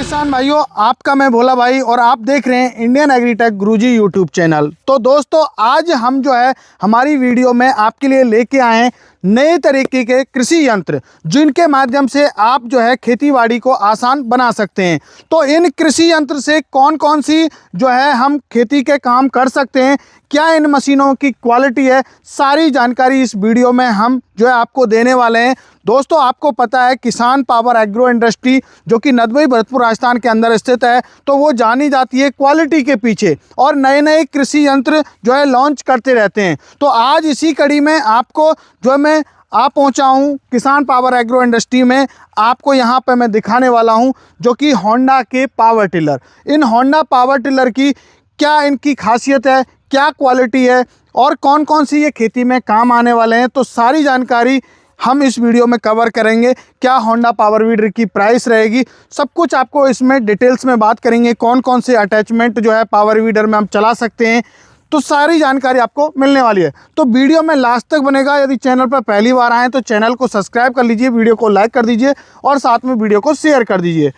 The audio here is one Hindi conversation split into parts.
किसान भाइयों, आपका मैं भोला भाई और आप देख रहे हैं इंडियन एग्रीटेक गुरुजी यूट्यूब चैनल। तो दोस्तों, आज हम जो है हमारी वीडियो में आपके लिए लेके आए हैं नए तरीके के कृषि यंत्र, जिनके माध्यम से आप जो है खेतीबाड़ी को आसान बना सकते हैं। तो इन कृषि यंत्र से कौन कौन सी जो है हम खेती के काम कर सकते हैं, क्या इन मशीनों की क्वालिटी है, सारी जानकारी इस वीडियो में हम जो है आपको देने वाले हैं। दोस्तों, आपको पता है किसान पावर एग्रो इंडस्ट्री जो कि नदबई भरतपुर राजस्थान के अंदर स्थित है, तो वो जानी जाती है क्वालिटी के पीछे और नए नए कृषि यंत्र जो है लॉन्च करते रहते हैं। तो आज इसी कड़ी में आपको जो है मैं पहुंचा हूं किसान पावर एग्रो इंडस्ट्री में। आपको यहां पे मैं दिखाने वाला हूं जो कि होंडा के पावर टिलर। इन होंडा पावर टिलर की क्या इनकी खासियत है, क्या क्वालिटी है और कौन कौन सी ये खेती में काम आने वाले हैं, तो सारी जानकारी हम इस वीडियो में कवर करेंगे। क्या होंडा पावर वीडर की प्राइस रहेगी, सब कुछ आपको इसमें डिटेल्स में बात करेंगे। कौन कौन से अटैचमेंट जो है पावर वीडर में हम चला सकते हैं, तो सारी जानकारी आपको मिलने वाली है। तो वीडियो में लास्ट तक बनेगा। यदि चैनल पर पहली बार आए तो चैनल को सब्सक्राइब कर लीजिए, वीडियो को लाइक कर दीजिए और साथ में वीडियो को शेयर कर दीजिए।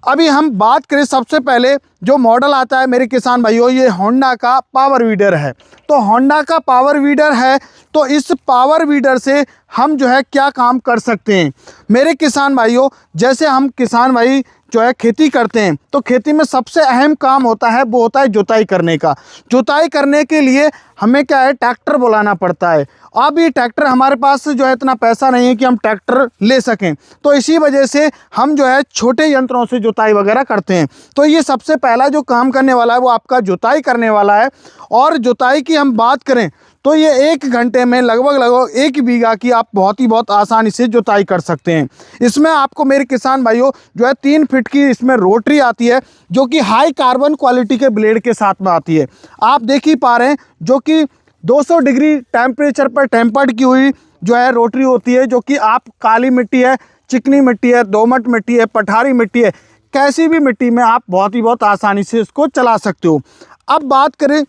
अभी हम बात करें, सबसे पहले जो मॉडल आता है मेरे किसान भाइयों, ये होंडा का पावर वीडर है। तो होंडा का पावर वीडर है, तो इस पावर वीडर से हम जो है क्या काम कर सकते हैं मेरे किसान भाइयों। जैसे हम किसान भाई जो है खेती करते हैं, तो खेती में सबसे अहम काम होता है वो होता है जुताई करने का। जुताई करने के लिए हमें क्या है, ट्रैक्टर बुलाना पड़ता है। अब ये ट्रैक्टर हमारे पास जो है इतना पैसा नहीं है कि हम ट्रैक्टर ले सकें, तो इसी वजह से हम जो है छोटे यंत्रों से जुताई वगैरह करते हैं। तो ये सबसे पहला जो काम करने वाला है वो आपका जुताई करने वाला है। और जुताई की हम बात करें तो ये 1 घंटे में लगभग 1 बीघा की आप बहुत आसानी से जुताई कर सकते हैं। इसमें आपको मेरे किसान भाइयों जो है 3 फीट की इसमें रोटरी आती है, जो कि हाई कार्बन क्वालिटी के ब्लेड के साथ में आती है। आप देख ही पा रहे हैं, जो कि 200 डिग्री टेम्परेचर पर टेम्पर्ड की हुई जो है रोटरी होती है, जो कि आप काली मिट्टी है, चिकनी मिट्टी है, दोमट मिट्टी है, पठारी मिट्टी है, कैसी भी मिट्टी में आप बहुत आसानी से इसको चला सकते हो। अब बात करें,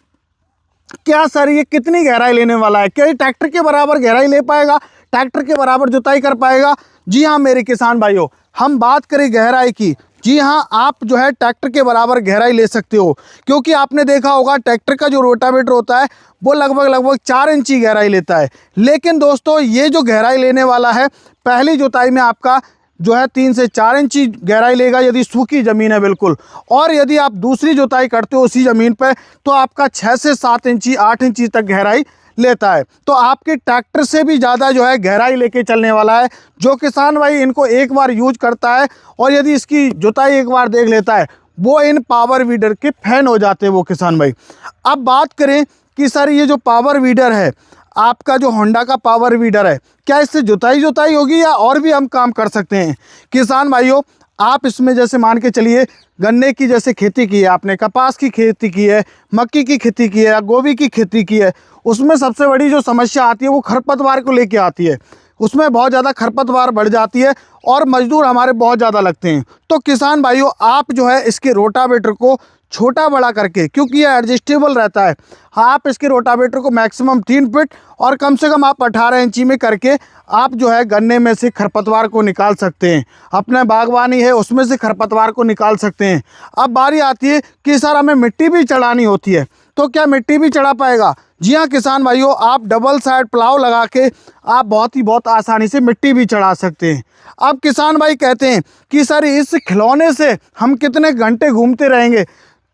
क्या सर ये कितनी गहराई लेने वाला है, क्या ये ट्रैक्टर के बराबर गहराई ले पाएगा, ट्रैक्टर के बराबर जुताई कर पाएगा? जी हाँ मेरे किसान भाइयों, हम बात करें गहराई की, जी हाँ, आप जो है ट्रैक्टर के बराबर गहराई ले सकते हो। क्योंकि आपने देखा होगा ट्रैक्टर का जो रोटावेटर होता है वो लगभग 4 इंची गहराई लेता है। लेकिन दोस्तों, ये जो गहराई लेने वाला है, पहली जुताई में आपका जो है 3 से 4 इंची गहराई लेगा यदि सूखी ज़मीन है बिल्कुल। और यदि आप दूसरी जुताई करते हो उसी ज़मीन पर, तो आपका 6 से 7 इंची 8 इंची तक गहराई लेता है। तो आपके ट्रैक्टर से भी ज़्यादा जो है गहराई लेके चलने वाला है। जो किसान भाई इनको एक बार यूज करता है और यदि इसकी जुताई एक बार देख लेता है, वो इन पावर वीडर के फैन हो जाते हैं वो किसान भाई। अब बात करें कि सर ये जो पावर वीडर है, आपका जो होंडा का पावर वीडर है, क्या इससे जुताई होगी या और भी हम काम कर सकते हैं? किसान भाइयों, आप इसमें जैसे मान के चलिए गन्ने की जैसे खेती की है आपने, कपास की खेती की है, मक्की की खेती की है, गोभी की खेती की है, उसमें सबसे बड़ी जो समस्या आती है वो खरपतवार को लेके आती है। उसमें बहुत ज़्यादा खरपतवार बढ़ जाती है और मजदूर हमारे बहुत ज़्यादा लगते हैं। तो किसान भाइयों, आप जो है इसके रोटावेटर को छोटा बड़ा करके, क्योंकि ये एडजस्टेबल रहता है, आप इसके रोटावेटर को मैक्सिमम 3 फीट और कम से कम आप 18 इंची में करके आप जो है गन्ने में से खरपतवार को निकाल सकते हैं। अपने बागवानी है उसमें से खरपतवार को निकाल सकते हैं। अब बारी आती है कि सर हमें मिट्टी भी चढ़ानी होती है, तो क्या मिट्टी भी चढ़ा पाएगा? जी हाँ किसान भाइयों, आप डबल साइड प्लाव लगा के आप बहुत आसानी से मिट्टी भी चढ़ा सकते हैं। अब किसान भाई कहते हैं कि सर इस खिलौने से हम कितने घंटे घूमते रहेंगे,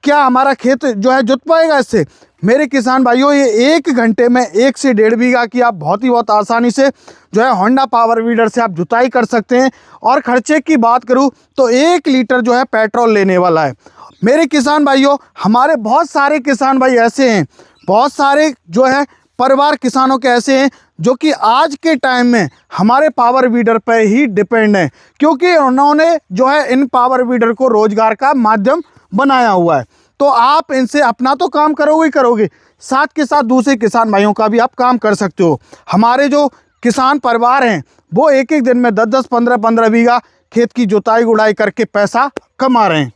क्या हमारा खेत जो है जुत पाएगा इससे? मेरे किसान भाइयों, ये 1 घंटे में 1 से 1.5 बीघा की आप बहुत आसानी से जो है होंडा पावर वीडर से आप जुताई कर सकते हैं। और खर्चे की बात करूं तो 1 लीटर जो है पेट्रोल लेने वाला है। मेरे किसान भाइयों, हमारे बहुत सारे किसान भाई ऐसे हैं, बहुत सारे जो है परिवार किसानों के ऐसे हैं जो कि आज के टाइम में हमारे पावर वीडर पर ही डिपेंड हैं, क्योंकि उन्होंने जो है इन पावर वीडर को रोजगार का माध्यम बनाया हुआ है। तो आप इनसे अपना तो काम करोगे ही करोगे, साथ के साथ दूसरे किसान भाइयों का भी आप काम कर सकते हो। हमारे जो किसान परिवार हैं वो एक दिन में 10-10, 15-15 बीघा खेत की जुताई गुड़ाई करके पैसा कमा रहे हैं।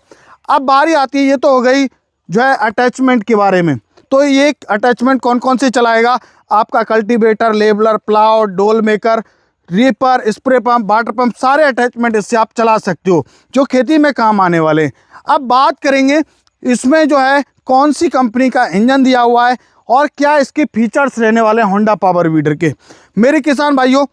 अब बारी आती है, ये तो हो गई जो है अटैचमेंट के बारे में। तो ये अटैचमेंट कौन कौन से चलाएगा? आपका कल्टीवेटर, लेबलर, प्लाव, डोल maker, reaper, spray pump, water pump, सारे अटैचमेंट इससे आप चला सकते हो जो खेती में काम आने वाले हैं। अब बात करेंगे इसमें जो है कौन सी कंपनी का इंजन दिया हुआ है और क्या इसके फीचर्स रहने वाले हैं होंडा पावर वीडर के। मेरे किसान भाइयों,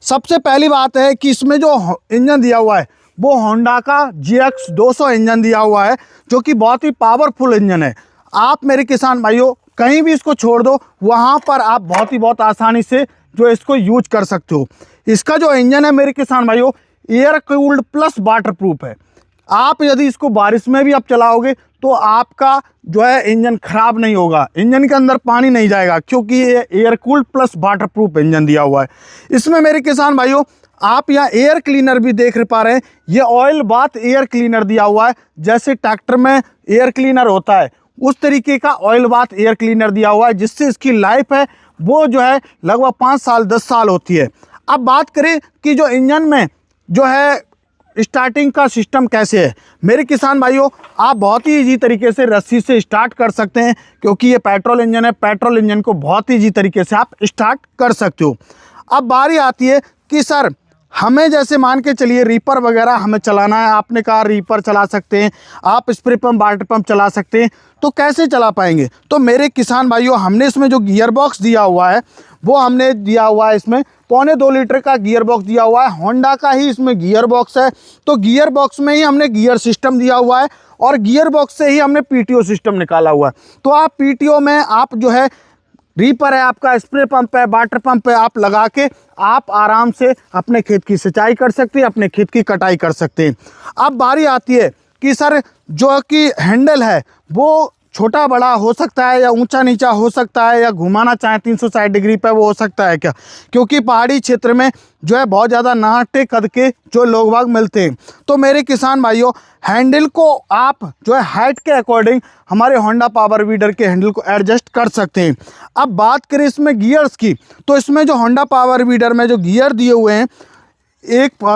सबसे पहली बात है कि इसमें जो इंजन दिया हुआ है वो होंडा का GX 200 इंजन दिया हुआ है, जो कि बहुत ही पावरफुल इंजन है। आप मेरे किसान भाइयों कहीं भी इसको छोड़ दो, वहाँ पर आप बहुत आसानी से जो इसको यूज कर सकते हो। इसका जो इंजन है मेरे किसान भाइयों, air cooled plus water proof है। आप यदि इसको बारिश में भी आप चलाओगे तो आपका जो है इंजन खराब नहीं होगा, इंजन के अंदर पानी नहीं जाएगा, क्योंकि ये air cooled plus water proof engine दिया हुआ है। इसमें मेरे किसान भाइयों आप यहाँ एयर क्लीनर भी देख पा रहे हैं, ये ऑयल बाथ एयर क्लीनर दिया हुआ है। जैसे ट्रैक्टर में एयर क्लीनर होता है उस तरीके का ऑयल बाथ एयर क्लीनर दिया हुआ है, जिससे इसकी लाइफ है वो जो है लगभग 5 साल 10 साल होती है। अब बात करें कि जो इंजन में जो है स्टार्टिंग का सिस्टम कैसे है। मेरे किसान भाइयों आप बहुत ही ईजी तरीके से रस्सी से स्टार्ट कर सकते हैं, क्योंकि ये पेट्रोल इंजन है। पेट्रोल इंजन को बहुत ही ईजी तरीके से आप स्टार्ट कर सकते हो। अब बारी आती है कि सर हमें जैसे मान के चलिए रीपर वगैरह हमें चलाना है, आपने कहा रीपर चला सकते हैं, आप स्प्रे पंप वाटर पंप चला सकते हैं, तो कैसे चला पाएंगे। तो मेरे किसान भाइयों हमने इसमें जो गियर बॉक्स दिया हुआ है वो हमने दिया हुआ है, इसमें 1.25 लीटर का गियर बॉक्स दिया हुआ है। होंडा का ही इसमें गियर बॉक्स है, तो गियर बॉक्स में ही हमने गियर सिस्टम दिया हुआ है और गियर बॉक्स से ही हमने PTO सिस्टम निकाला हुआ है। तो आप PTO में आप जो है रीपर है, आपका स्प्रे पंप है, वाटर पंप है, आप लगा के आप आराम से अपने खेत की सिंचाई कर सकते हैं, अपने खेत की कटाई कर सकते हैं। अब बारी आती है कि सर जो कि हैंडल है वो छोटा बड़ा हो सकता है या ऊंचा नीचा हो सकता है, या घुमाना चाहे 360 डिग्री पे वो हो सकता है क्या, क्योंकि पहाड़ी क्षेत्र में जो है बहुत ज़्यादा नाटे कद के जो लोग बाग मिलते हैं। तो मेरे किसान भाइयों हैंडल को आप जो है हाइट के अकॉर्डिंग हमारे होंडा पावर वीडर के हैंडल को एडजस्ट कर सकते हैं। अब बात करें इसमें गियर्स की, तो इसमें जो होंडा पावर वीडर में जो गियर दिए हुए हैं,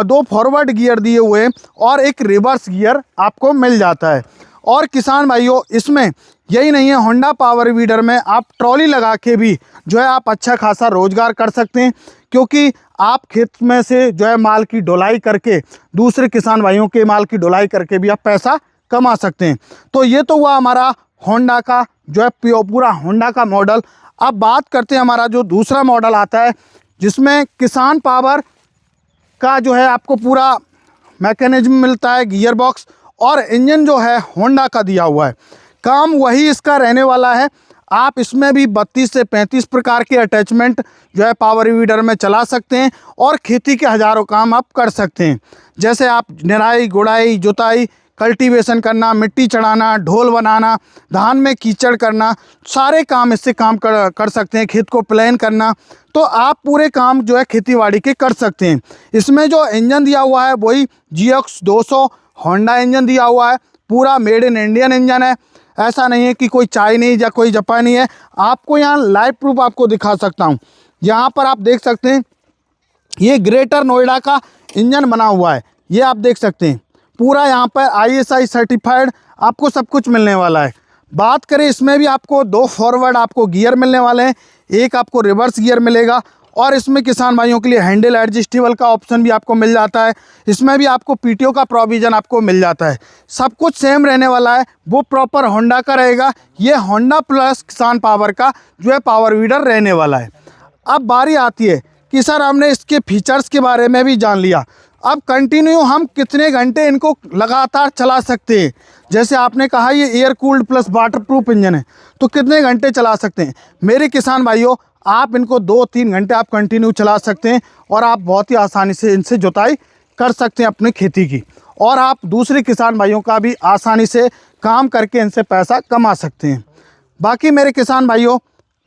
2 फॉरवर्ड गियर दिए हुए हैं और एक रिवर्स गियर आपको मिल जाता है। और किसान भाइयों इसमें यही नहीं है, होंडा पावर वीडर में आप ट्रॉली लगा के भी जो है आप अच्छा खासा रोजगार कर सकते हैं, क्योंकि आप खेत में से जो है माल की ढुलाई करके दूसरे किसान भाइयों के माल की ढुलाई करके भी आप पैसा कमा सकते हैं। तो ये तो हुआ हमारा होंडा का जो है पूरा होंडा का मॉडल। अब बात करते हैं हमारा जो दूसरा मॉडल आता है, जिसमें किसान पावर का जो है आपको पूरा मैकेनिज्म मिलता है, गियर बॉक्स और इंजन जो है होंडा का दिया हुआ है। काम वही इसका रहने वाला है। आप इसमें भी 32 से 35 प्रकार के अटैचमेंट जो है पावर वीडर में चला सकते हैं और खेती के हज़ारों काम आप कर सकते हैं। जैसे आप निराई गुड़ाई जुताई कल्टीवेशन करना, मिट्टी चढ़ाना, ढोल बनाना, धान में कीचड़ करना, सारे काम इससे काम कर सकते हैं। खेत को प्लान करना, तो आप पूरे काम जो है खेतीबाड़ी के कर सकते हैं। इसमें जो इंजन दिया हुआ है वही GX 200 होंडा इंजन दिया हुआ है, पूरा मेड इन इंडियन इंजन है। ऐसा नहीं है कि कोई चाइनीज या कोई जापानी है। आपको यहाँ लाइव प्रूफ आपको दिखा सकता हूँ। यहाँ पर आप देख सकते हैं ये ग्रेटर नोएडा का इंजन बना हुआ है, ये आप देख सकते हैं। पूरा यहाँ पर ISI सर्टिफाइड आपको सब कुछ मिलने वाला है। बात करें इसमें भी आपको 2 फॉरवर्ड आपको गियर मिलने वाले हैं, एक आपको रिवर्स गियर मिलेगा और इसमें किसान भाइयों के लिए हैंडल एडजस्टेबल का ऑप्शन भी आपको मिल जाता है। इसमें भी आपको PTO का प्रोविज़न आपको मिल जाता है। सब कुछ सेम रहने वाला है, वो प्रॉपर होंडा का रहेगा। ये होंडा प्लस किसान पावर का जो है पावर वीडर रहने वाला है। अब बारी आती है कि सर हमने इसके फीचर्स के बारे में भी जान लिया, अब कंटिन्यू हम कितने घंटे इनको लगातार चला सकते हैं। जैसे आपने कहा ये air cooled plus water proof engine है, तो कितने घंटे चला सकते हैं। मेरे किसान भाइयों आप इनको 2-3 घंटे आप कंटिन्यू चला सकते हैं और आप बहुत ही आसानी से इनसे जुताई कर सकते हैं अपनी खेती की, और आप दूसरे किसान भाइयों का भी आसानी से काम करके इनसे पैसा कमा सकते हैं। बाकी मेरे किसान भाइयों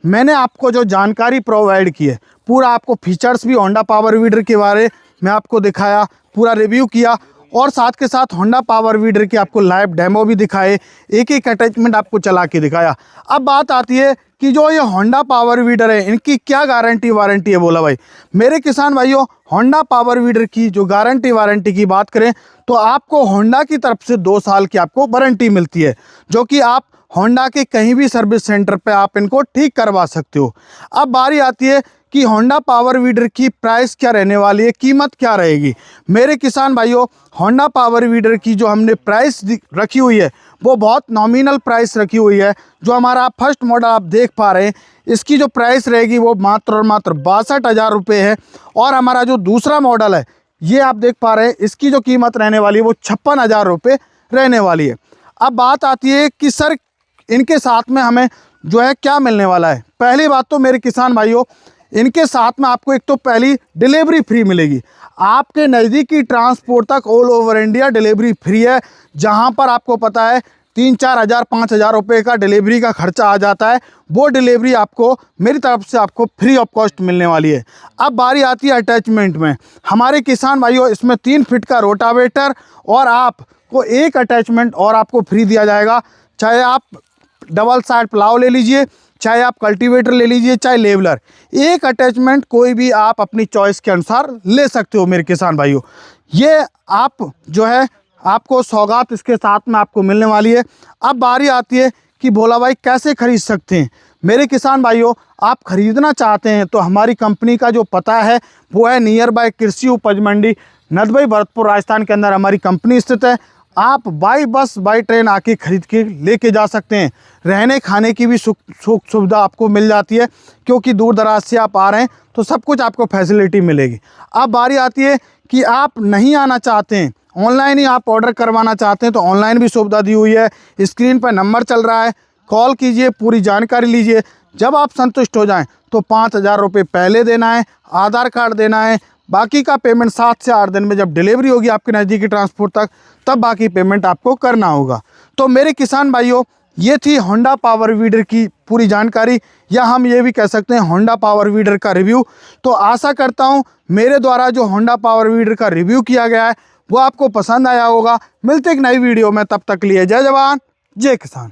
मैंने आपको जो जानकारी प्रोवाइड की है, पूरा आपको फीचर्स भी होंडा पावर वीडर के बारे में आपको दिखाया, पूरा रिव्यू किया और साथ के साथ होंडा पावर वीडर की आपको लाइव डेमो भी दिखाए, एक एक अटैचमेंट आपको चला के दिखाया। अब बात आती है कि जो ये होंडा पावर वीडर है इनकी क्या गारंटी वारंटी है। बोला भाई मेरे किसान भाइयों होंडा पावर वीडर की जो गारंटी वारंटी की बात करें तो आपको होंडा की तरफ से 2 साल की आपको वारंटी मिलती है, जो कि आप होंडा के कहीं भी सर्विस सेंटर पे आप इनको ठीक करवा सकते हो। अब बारी आती है कि होंडा पावर वीडर की प्राइस क्या रहने वाली है, कीमत क्या रहेगी। मेरे किसान भाइयों, होंडा पावर वीडर की जो हमने प्राइस रखी हुई है वो बहुत नॉमिनल प्राइस रखी हुई है। जो हमारा फर्स्ट मॉडल आप देख पा रहे हैं, इसकी जो प्राइस रहेगी वो मात्र और मात्र 62,000 रुपये है। और हमारा जो दूसरा मॉडल है ये आप देख पा रहे हैं, इसकी जो कीमत रहने वाली है वो 56,000 रुपये रहने वाली है। अब बात आती है कि सर इनके साथ में हमें जो है क्या मिलने वाला है। पहली बात तो मेरे किसान भाइयों, इनके साथ में आपको एक तो पहली डिलीवरी फ्री मिलेगी। आपके नज़दीकी ट्रांसपोर्ट तक all over India delivery free है। जहां पर आपको पता है 3-4 हज़ार 5,000 रुपये का डिलीवरी का खर्चा आ जाता है, वो डिलीवरी आपको मेरी तरफ से आपको फ्री ऑफ कॉस्ट मिलने वाली है। अब बारी आती है अटैचमेंट में। हमारे किसान भाइयों, इसमें 3 फीट का रोटावेटर और आपको एक अटैचमेंट और आपको फ्री दिया जाएगा। चाहे आप डबल साइड प्लाव ले लीजिए, चाहे आप कल्टीवेटर ले लीजिए, चाहे लेवलर, एक अटैचमेंट कोई भी आप अपनी चॉइस के अनुसार ले सकते हो मेरे किसान भाइयों। ये आप जो है आपको सौगात इसके साथ में आपको मिलने वाली है। अब बारी आती है कि भोला भाई कैसे खरीद सकते हैं। मेरे किसान भाइयों, आप खरीदना चाहते हैं तो हमारी कंपनी का जो पता है वो है नियर बाय कृषि उपज मंडी, नदबई, भरतपुर, राजस्थान के अंदर हमारी कंपनी स्थित है। आप बाई बस बाई ट्रेन आके खरीद के लेके जा सकते हैं। रहने खाने की भी सुख सुविधा आपको मिल जाती है, क्योंकि दूर दराज से आप आ रहे हैं तो सब कुछ आपको फैसिलिटी मिलेगी। अब बारी आती है कि आप नहीं आना चाहते हैं, ऑनलाइन ही आप ऑर्डर करवाना चाहते हैं तो ऑनलाइन भी सुविधा दी हुई है। स्क्रीन पर नंबर चल रहा है, कॉल कीजिए, पूरी जानकारी लीजिए। जब आप संतुष्ट हो जाएं तो 5,000 रुपये पहले देना है, आधार कार्ड देना है। बाकी का पेमेंट 7 से 8 दिन में जब डिलीवरी होगी आपके नज़दीकी ट्रांसपोर्ट तक, तब बाकी पेमेंट आपको करना होगा। तो मेरे किसान भाइयों, ये थी होंडा पावर वीडर की पूरी जानकारी, या हम ये भी कह सकते हैं होंडा पावर वीडर का रिव्यू। तो आशा करता हूँ मेरे द्वारा जो होंडा पावर वीडर का रिव्यू किया गया है वो आपको पसंद आया होगा। मिलते एक नई वीडियो में, तब तक के लिए जय जवान जय किसान।